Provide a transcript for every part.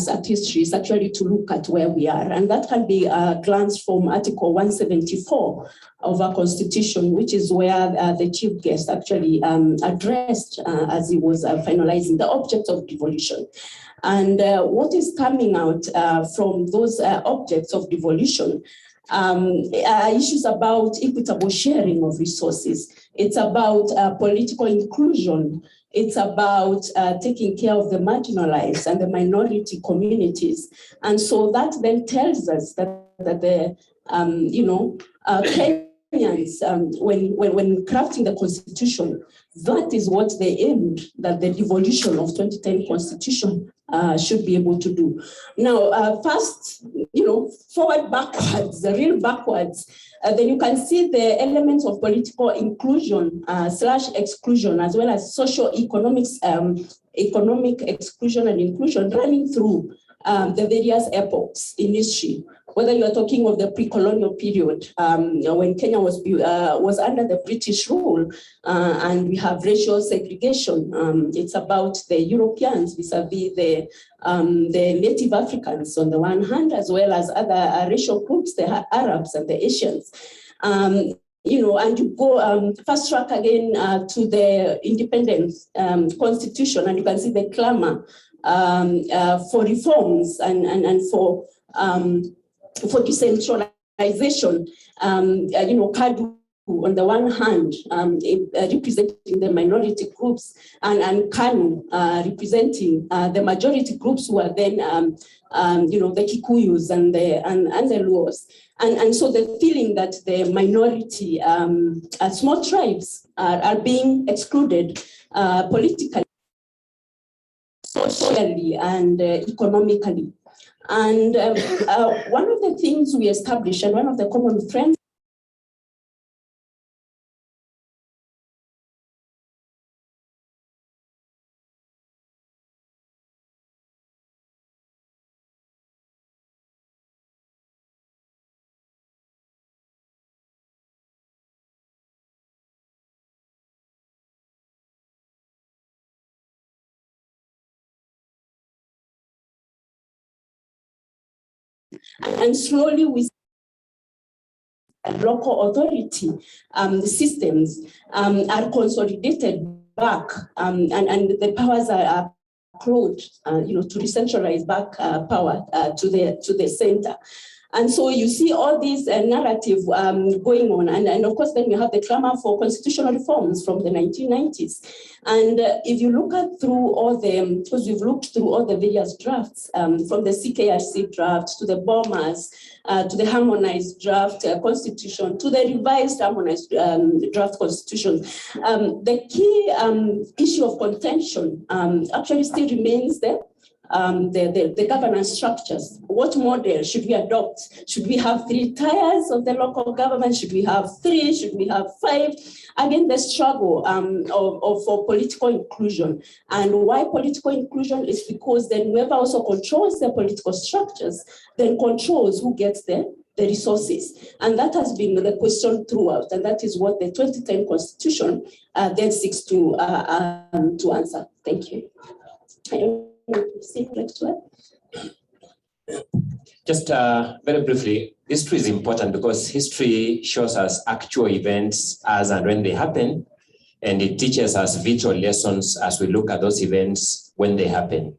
at history is actually to look at where we are, and that can be glanced from Article 174 of our Constitution, which is where the chief guest actually addressed as he was finalizing the object of devolution. And what is coming out from those objects of devolution issues about equitable sharing of resources. It's about political inclusion. It's about taking care of the marginalized and the minority communities. And so that then tells us that the, Kenyans, when crafting the Constitution, that is what they aimed, that the devolution of 2010 Constitution should be able to do. Now, first, forward, backwards, the real backwards, then you can see the elements of political inclusion / exclusion, as well as socio-economics, economic exclusion and inclusion running through the various epochs in history. Whether you are talking of the pre-colonial period, when Kenya was under the British rule, and we have racial segregation. It's about the Europeans vis-a-vis the Native Africans on the one hand, as well as other racial groups, the Arabs and the Asians. And you go fast track again to the independence constitution, and you can see the clamor for reforms and for decentralization. KADU on the one hand representing the minority groups, and KANU representing the majority groups who are then the Kikuyus and the Luos. And so the feeling that the minority small tribes are being excluded politically, socially, and economically. And one of the things we established, and one of the common trends, and slowly we see local authority systems are consolidated back, and the powers are closed, to decentralize back power to the center. And so you see all these narrative going on. And of course, then you have the clamor for constitutional reforms from the 1990s. And if you look at through all the, because we've looked through all the various drafts, from the CKRC draft to the bombers, to the harmonized draft constitution, to the revised harmonized draft constitution, the key issue of contention actually still remains there. The governance structures. What model should we adopt? Should we have 3 tiers of the local government? Should we have 3? Should we have 5? Again, the struggle for political inclusion. And why political inclusion is because then whoever also controls the political structures then controls who gets the resources. And that has been the question throughout. And that is what the 2010 Constitution then seeks to answer. Thank you. Just very briefly, history is important because history shows us actual events as and when they happen, and it teaches us vital lessons as we look at those events when they happen.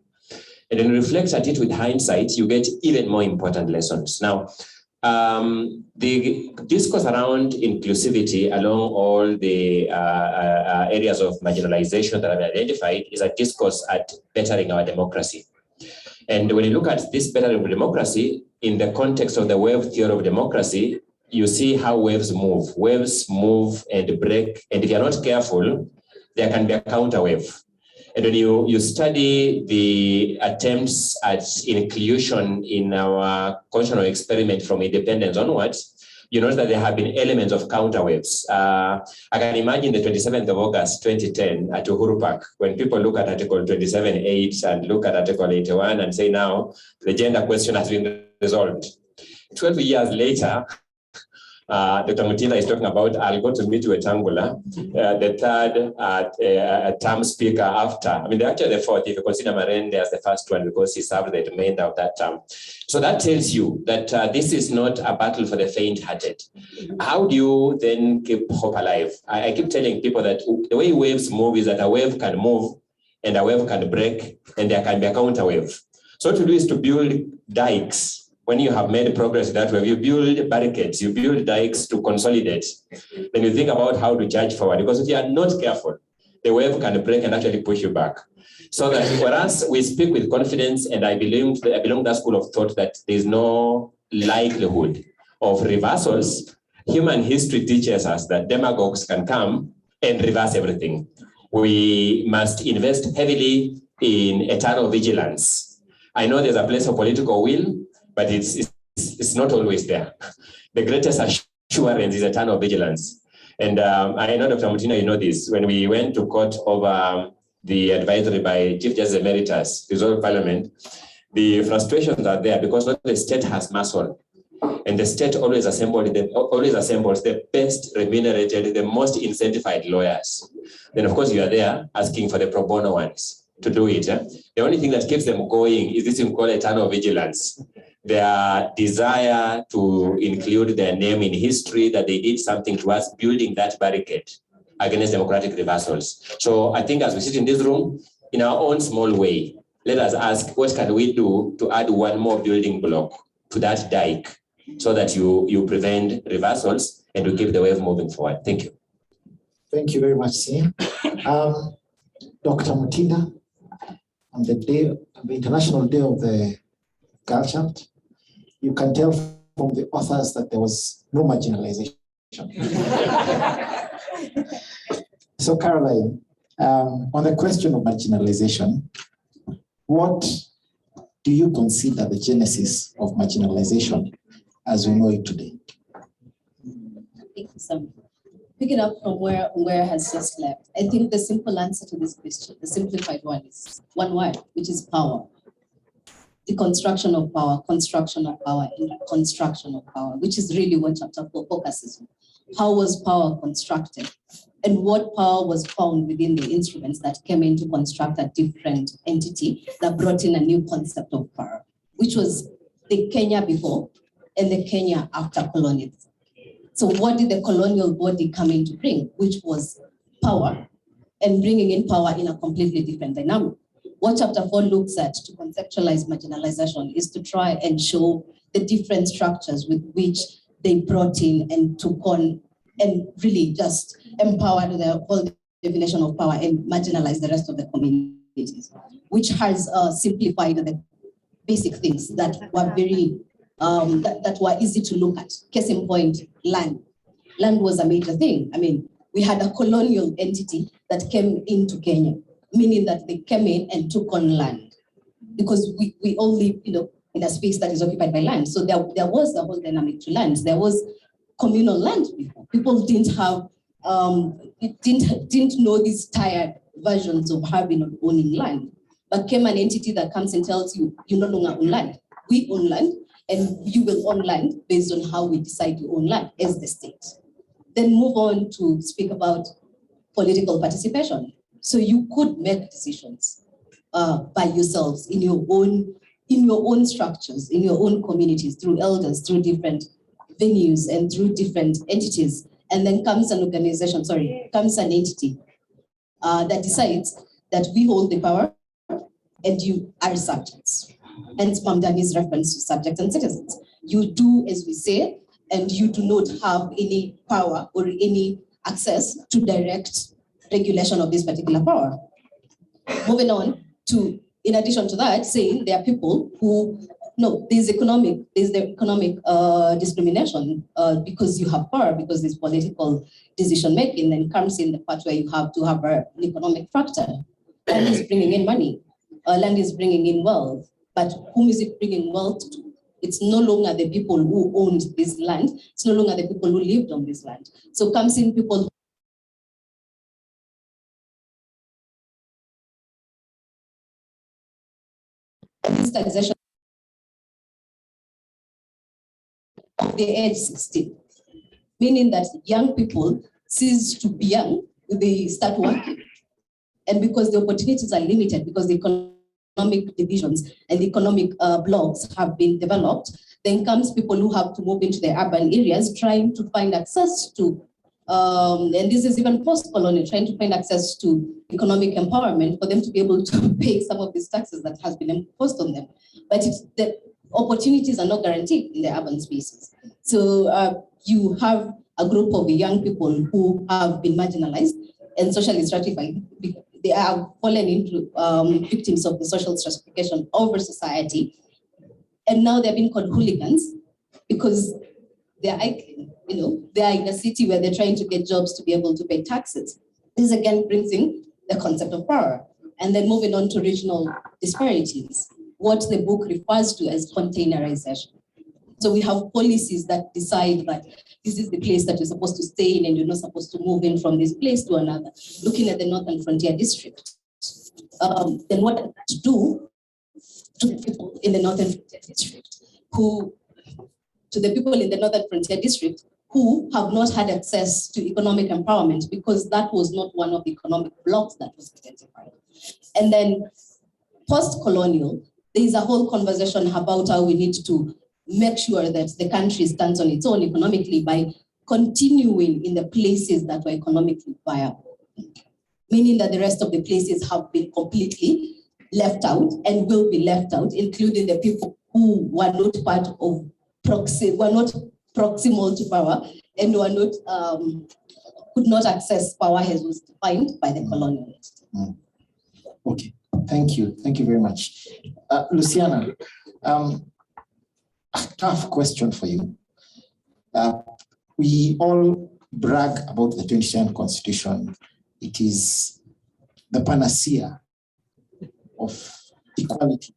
And when you reflect at it with hindsight, you get even more important lessons. Now, the discourse around inclusivity along all the areas of marginalization that I've identified is a discourse at bettering our democracy. And when you look at this bettering of democracy in the context of the wave theory of democracy, you see how waves move. Waves move and break, and if you're not careful, there can be a counter wave. And when you study the attempts at inclusion in our constitutional experiment from independence onwards, you notice that there have been elements of counterwaves. I can imagine the 27th of August, 2010 at Uhuru Park, when people look at Article 27.8 and look at Article 81 and say now the gender question has been resolved. 12 years later, Dr. Mutinda is talking about, I'll go to meet you at Angula, the third term speaker after. I mean, they're actually the fourth, if you consider Marende as the first one, because he served the remainder of that term. So that tells you that this is not a battle for the faint-hearted. How do you then keep hope alive? I keep telling people that the way waves move is that a wave can move and a wave can break, and there can be a counter wave. So to do is to build dikes. When you have made progress that way, you build barricades, you build dikes to consolidate. Then you think about how to charge forward, because if you are not careful, the wave can break and actually push you back. So that whereas we speak with confidence, and I belong to that school of thought that there's no likelihood of reversals, human history teaches us that demagogues can come and reverse everything. We must invest heavily in eternal vigilance. I know there's a place of political will, but it's not always there. The greatest assurance is eternal vigilance. And I know, Dr. Mutina, you know this. When we went to court over the advisory by Chief Justice Emeritus, dissolved Parliament, the frustrations are there because not the state has muscle. And the state always assembles the best remunerated, the most incentivized lawyers. Then, of course, you are there asking for the pro bono ones to do it. The only thing that keeps them going is this thing called eternal vigilance. Their desire to include their name in history, that they did something to us, building that barricade against democratic reversals. So I think as we sit in this room, in our own small way, let us ask, what can we do to add one more building block to that dike so that you prevent reversals and you keep the wave moving forward? Thank you. Thank you very much, Sim. Dr. Mutinda, on the International Day of the Girl Child, you can tell from the authors that there was no marginalization. So, Caroline, on the question of marginalization, what do you consider the genesis of marginalization as we know it today? Thank you so much. Picking up from where has just left, I think the simple answer to this question, the simplified one, is one word, which is power. The construction of power, construction of power, and construction of power, which is really what chapter 4 focuses on. How was power constructed? And what power was found within the instruments that came in to construct a different entity that brought in a new concept of power, which was the Kenya before and the Kenya after colonialism. So what did the colonial body come in to bring, which was power, and bringing in power in a completely different dynamic? What chapter 4 looks at to conceptualize marginalization is to try and show the different structures with which they brought in and took on and really just empowered the whole definition of power and marginalized the rest of the communities, which has simplified the basic things that were very, that were easy to look at. Case in point, land. Land was a major thing. I mean, we had a colonial entity that came into Kenya, meaning that they came in and took on land because we all live, in a space that is occupied by land. So there was a whole dynamic to land. There was communal land before. People didn't have, didn't know these tired versions of having or owning land. But came an entity that comes and tells you, you no longer own land. We own land, and you will own land based on how we decide to own land as the state. Then move on to speak about political participation. So you could make decisions by yourselves in your own structures, in your own communities, through elders, through different venues and through different entities. And then comes an organization, comes an entity that decides that we hold the power and you are subjects. Hence Mamdani's reference to subjects and citizens. You do as we say, and you do not have any power or any access to direct regulation of this particular power. Moving on to, in addition to that, saying there are people who, no, there's the economic discrimination because you have power, because there's political decision making, then comes in the part where you have to have an economic factor. Land is bringing in money, land is bringing in wealth, but whom is it bringing wealth to? It's no longer the people who owned this land, it's no longer the people who lived on this land. So comes in people this taxation of the age 16. meaning that young people cease to be young, they start working. And because the opportunities are limited, because the economic divisions and the economic blocks have been developed, then comes people who have to move into the urban areas trying to find access to, and this is even post-colonial, trying to find access to economic empowerment for them to be able to pay some of these taxes that has been imposed on them. But the opportunities are not guaranteed in the urban spaces. So you have a group of young people who have been marginalized and socially stratified. They have fallen into victims of the social stratification of our society. And now they're being called hooligans because they're, they're in a city where they're trying to get jobs to be able to pay taxes. This again brings in the concept of power. And then moving on to regional disparities, what the book refers to as containerization. So we have policies that decide that this is the place that you're supposed to stay in and you're not supposed to move in from this place to another. Looking at the Northern Frontier District, then what does that do to the people in the Northern Frontier District who have not had access to economic empowerment because that was not one of the economic blocks that was identified. And then post-colonial, there is a whole conversation about how we need to make sure that the country stands on its own economically by continuing in the places that were economically viable, meaning that the rest of the places have been completely left out and will be left out, including the people who were not part of were not proximal to power and were not could not access power as was defined by the colonialists. Okay, thank you very much. Luciana, a tough question for you. We all brag about the 2010 Constitution. It is the panacea of equality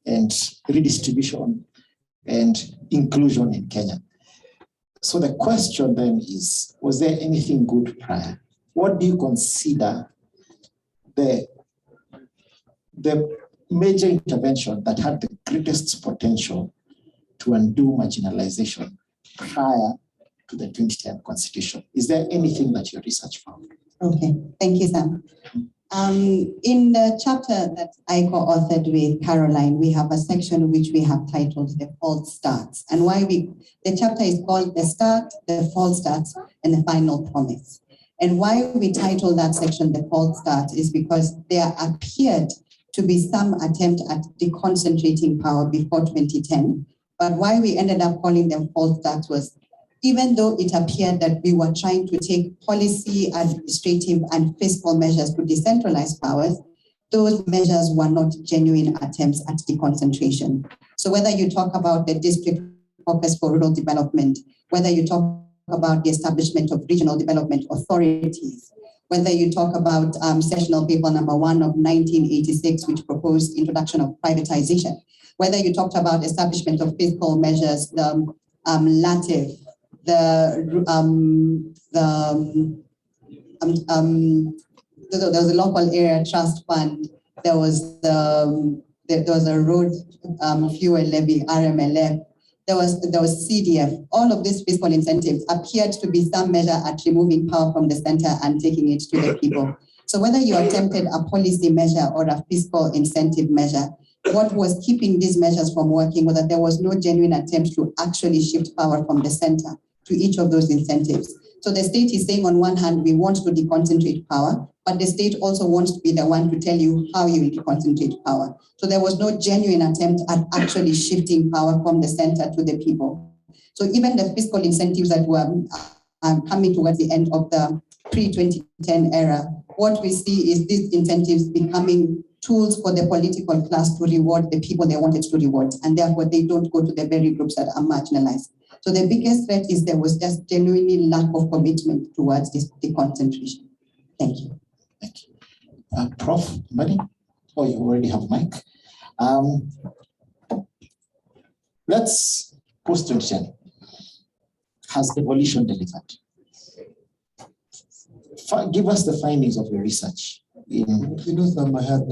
and redistribution and inclusion in Kenya. So the question then is, was there anything good prior? What do you consider the major intervention that had the greatest potential to undo marginalization prior to the 2010 Constitution? Is there anything that your research found? Okay, thank you, Sam. In the chapter that I co-authored with Caroline, we have a section which we have titled The False Starts. And the chapter is called The Start, The False Starts, and the Final Promise. And why we titled that section The False Starts is because there appeared to be some attempt at deconcentrating power before 2010. But why we ended up calling them false starts was, even though it appeared that we were trying to take policy, administrative, and fiscal measures to decentralize powers, those measures were not genuine attempts at deconcentration. So whether you talk about the District Caucus for Rural Development, whether you talk about the establishment of regional development authorities, whether you talk about Sessional Paper number 1 of 1986, which proposed introduction of privatization, whether you talked about establishment of fiscal measures, the LATIF, there was a local area trust fund, there was a road fuel levy, RMLF, there was CDF. All of these fiscal incentives appeared to be some measure at removing power from the center and taking it to the people. So whether you attempted a policy measure or a fiscal incentive measure, what was keeping these measures from working was that there was no genuine attempt to actually shift power from the center to each of those incentives. So the state is saying on one hand, we want to deconcentrate power, but the state also wants to be the one to tell you how you will deconcentrate power. So there was no genuine attempt at actually shifting power from the center to the people. So even the fiscal incentives that were coming towards the end of the pre-2010 era, what we see is these incentives becoming tools for the political class to reward the people they wanted to reward, and therefore they don't go to the very groups that are marginalized. So the biggest threat is there was just genuinely lack of commitment towards this deconcentration. Thank you. Thank you. Prof Ambani? Oh, you already have mic. Let's post-2010. Has devolution delivered? Give us the findings of your research. You know, Sam, I had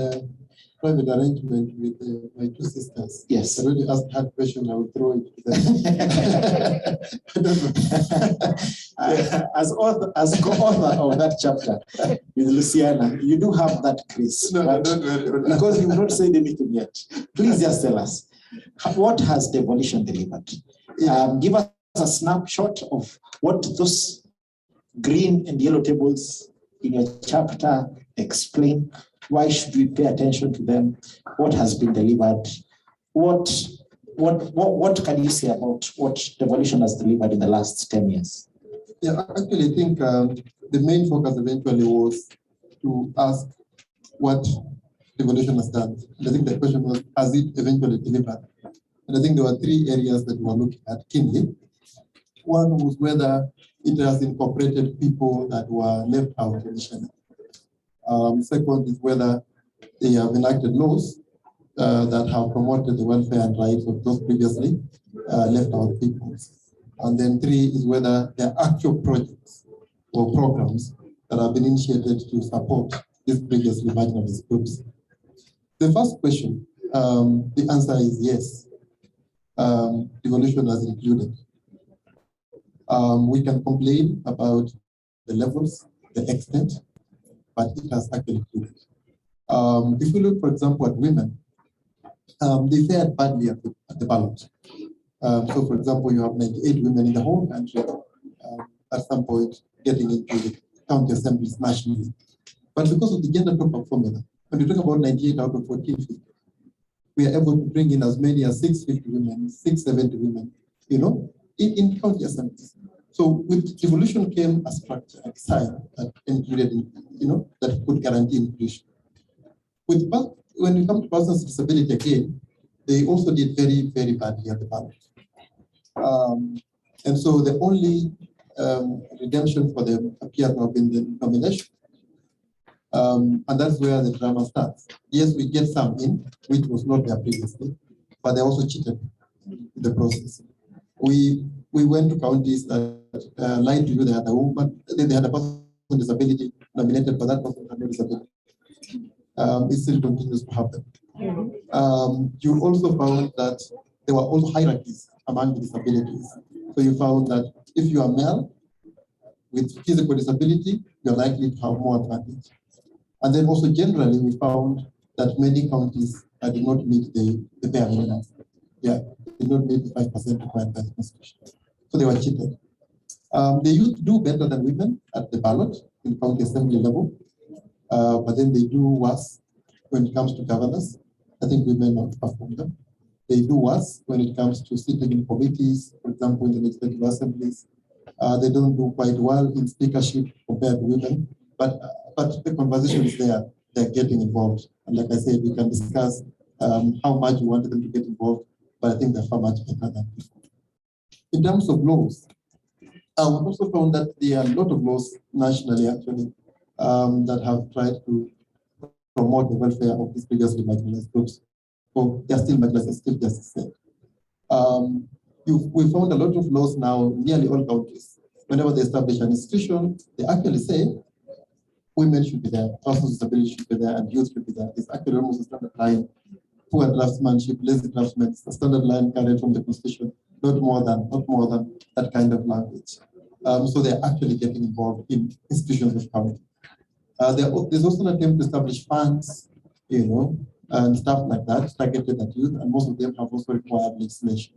private arrangement with my two sisters. Yes. I already asked that question, I will throw it to them. I don't know. As co-author of that chapter with Luciana, you do have that, Chris. No, but don't worry. because you've not said anything yet, please just tell us, what has devolution delivered? Give us a snapshot of what those green and yellow tables in your chapter explain. Why should we pay attention to them? What has been delivered? What can you say about what devolution has delivered in the last 10 years? Yeah, actually, I think the main focus eventually was to ask what devolution has done. And I think the question was, has it eventually delivered? And I think there were three areas that we were looking at keenly. One was whether it has incorporated people that were left out initially. Second is whether they have enacted laws that have promoted the welfare and rights of those previously left out people. And then three is whether there are actual projects or programs that have been initiated to support these previously marginalized groups. The first question, the answer is yes. Devolution has included. We can complain about the levels, the extent, but it has actually included. If we look, for example, at women, they fared badly at the ballot. So, for example, you have 98 women in the whole country at some point getting into the county assemblies nationally. But because of the gender top-up formula, when you talk about 98 out of 1450, we are able to bring in as many as 650 women, 670 women, in county assemblies. So with devolution came a structure, a design that included, that could guarantee inclusion. When it comes to persons with disability again, they also did very, very badly at the ballot. And so the only redemption for them appeared to have been the nomination. And that's where the drama starts. Yes, we get some in, which was not there previously, but they also cheated in the process. We went to counties that lied to you, they had a woman, they had a person with disability nominated, but that person had no disability. It still continues to happen. You also found that there were also hierarchies among the disabilities. So you found that if you are male with physical disability, you're likely to have more advantage. And then also generally, we found that many counties did not meet the bare minimum. Yeah, did not meet the 5% required by the Constitution. So they were cheated. They used to do better than women at the ballot in county assembly level, but then they do worse when it comes to governors. I think women outperform them. They do worse when it comes to sitting in committees, for example, in the legislative assemblies. They don't do quite well in speakership compared to women, but the conversation is there. They're getting involved. And like I said, we can discuss how much we wanted them to get involved, but I think they're far much better than before. In terms of laws, we also found that there are a lot of laws nationally, actually, that have tried to promote the welfare of these previously marginalized groups. So they're still marginalized, still justice said. We found a lot of laws now, nearly all counties. Whenever they establish an institution, they actually say women should be there, persons with disability should be there, and youth should be there. It's actually almost a standard line. Poor draftsmanship, lazy draftsmen, it's a standard line carried from the Constitution, not more than that kind of language. So they're actually getting involved in institutions of county. There's also an attempt to establish funds, and stuff like that, targeted at youth, and most of them have also required legislation.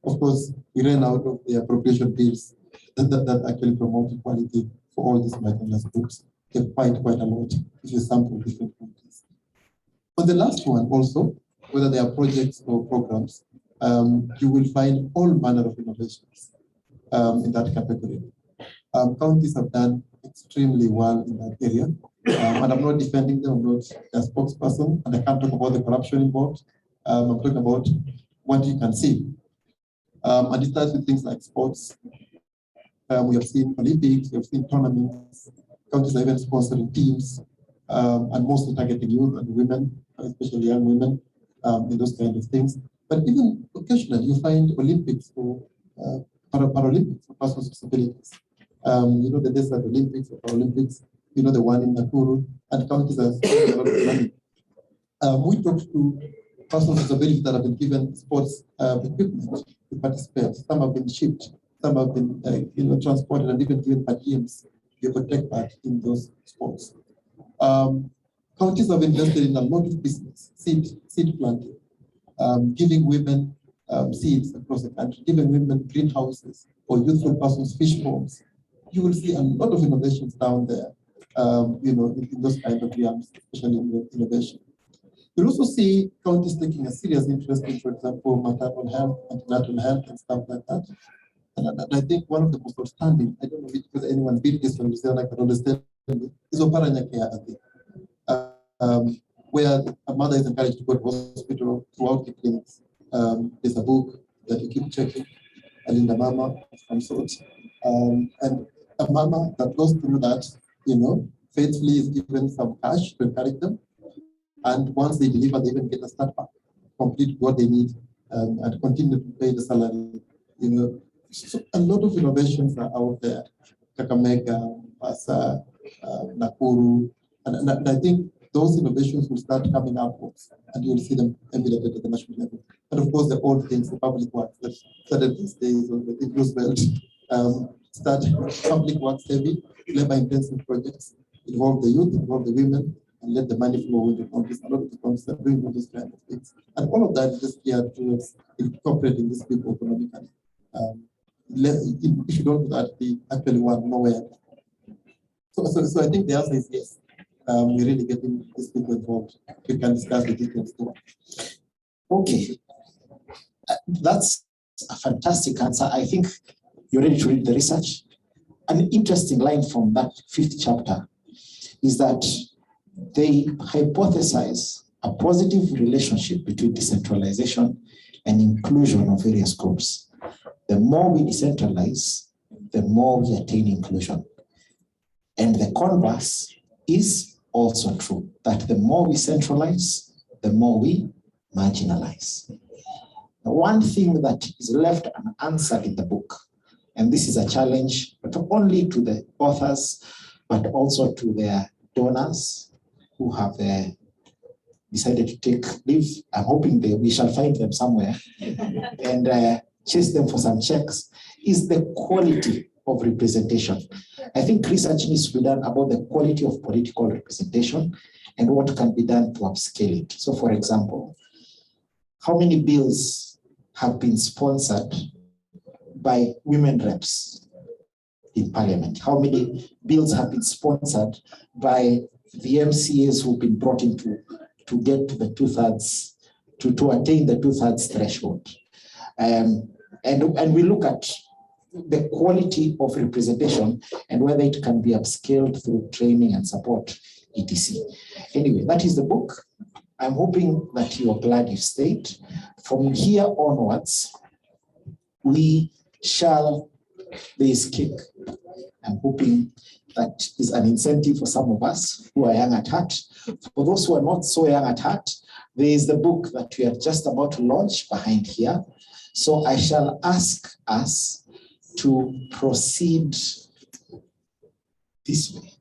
Of course, we ran out of the appropriation bills that actually promote equality for all these marginalized groups. They fight quite a lot if you sample different countries. On the last one also, whether they are projects or programs, you will find all manner of innovations in that category. Counties have done extremely well in that area. And I'm not defending them, I'm not a spokesperson, and I can't talk about the corruption involved. I'm talking about what you can see. And it starts with things like sports. We have seen Olympics, we have seen tournaments. Counties are even sponsoring teams, and mostly targeting youth and women, especially young women, in those kind of things. But even occasionally, you find Olympics or Paralympics for persons with disabilities. The Desert Olympics or Paralympics, the one in Nakuru, and counties are spending a lot of money We talked to persons with disabilities that have been given sports equipment to participate. Some have been shipped, some have been transported and even given per diems to take part in those sports. Counties have invested in a lot of business, seed planting, giving women seeds across the country, giving women greenhouses or youthful persons fish ponds. You will see a lot of innovations down there, in those kinds of realms, especially in innovation. You'll also see counties taking a serious interest in, for example, maternal health, antenatal health, and stuff like that. And I think one of the most outstanding, I don't know whether anyone did this one, I can understand, is Oparanya Care, I think, where a mother is encouraged to go to hospital throughout the clinics. There's a book that you keep checking, Alinda Mama of some sort. And a mama that goes through that, faithfully is given some cash to encourage them. And once they deliver, they even get a start back, complete what they need, and continue to pay the salary. So a lot of innovations are out there. Kakamega, Mombasa, Nakuru, and I think those innovations will start coming upwards, and you'll see them emulated at the national level. And of course, the old things, the public works that started these days, or the Roosevelt, start public works heavy, labor-intensive projects, involve the youth, involve the women, and let the money flow into countries. A lot of the countries are doing all those kind of things. And all of that is just geared towards incorporating these people economically. If you don't do that, they actually want nowhere. So I think the answer is yes. We're really getting these people involved. We can discuss the details too. Okay. That's a fantastic answer. I think you're ready to read the research. An interesting line from that 5th chapter is that they hypothesize a positive relationship between decentralization and inclusion of various groups. The more we decentralize, the more we attain inclusion. And the converse is also true, that the more we centralize, the more we marginalize. The one thing that is left unanswered in the book, and this is a challenge not only to the authors, but also to their donors who have decided to take leave. I'm hoping we shall find them somewhere and chase them for some checks, is the quality of representation. I think research needs to be done about the quality of political representation and what can be done to upscale it. So for example, how many bills have been sponsored by women reps in parliament? How many bills have been sponsored by the MCAs who've been brought in to get to the 2/3, to attain the 2/3 threshold? And we look at the quality of representation and whether it can be upscaled through training and support, etc. Anyway, that is the book. I'm hoping that you are glad you stayed. From here onwards, there is cake. I'm hoping that is an incentive for some of us who are young at heart. For those who are not so young at heart, there is the book that we are just about to launch behind here. So I shall ask us to proceed this way.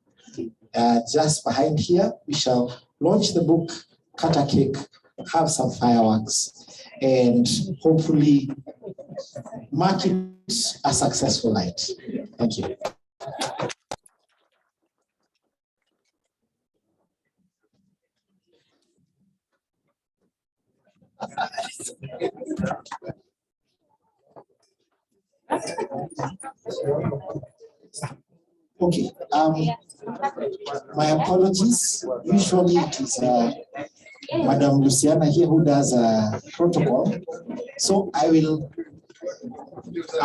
Just behind here, we shall launch the book, cut a cake, have some fireworks, and hopefully mark it a successful night. Thank you. Okay, my apologies. Usually it is Madam Luciana here who does a protocol. So I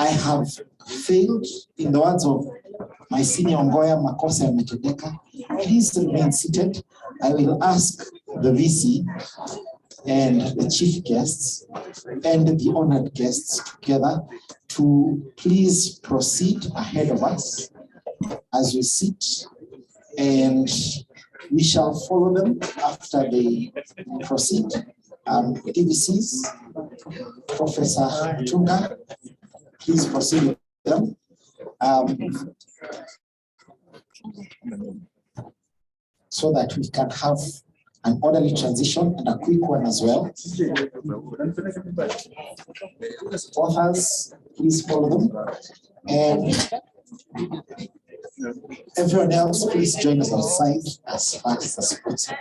have failed, in the words of my senior Ongoya Makosa Metodeka. Please remain seated. I will ask the VC and the chief guests and the honored guests together to please proceed ahead of us as we sit, and we shall follow them after they proceed. DVCs, Professor Tunga, please proceed with them. So that we can have an orderly transition and a quick one as well. Authors, please follow them. And everyone else, please join us outside as fast as possible.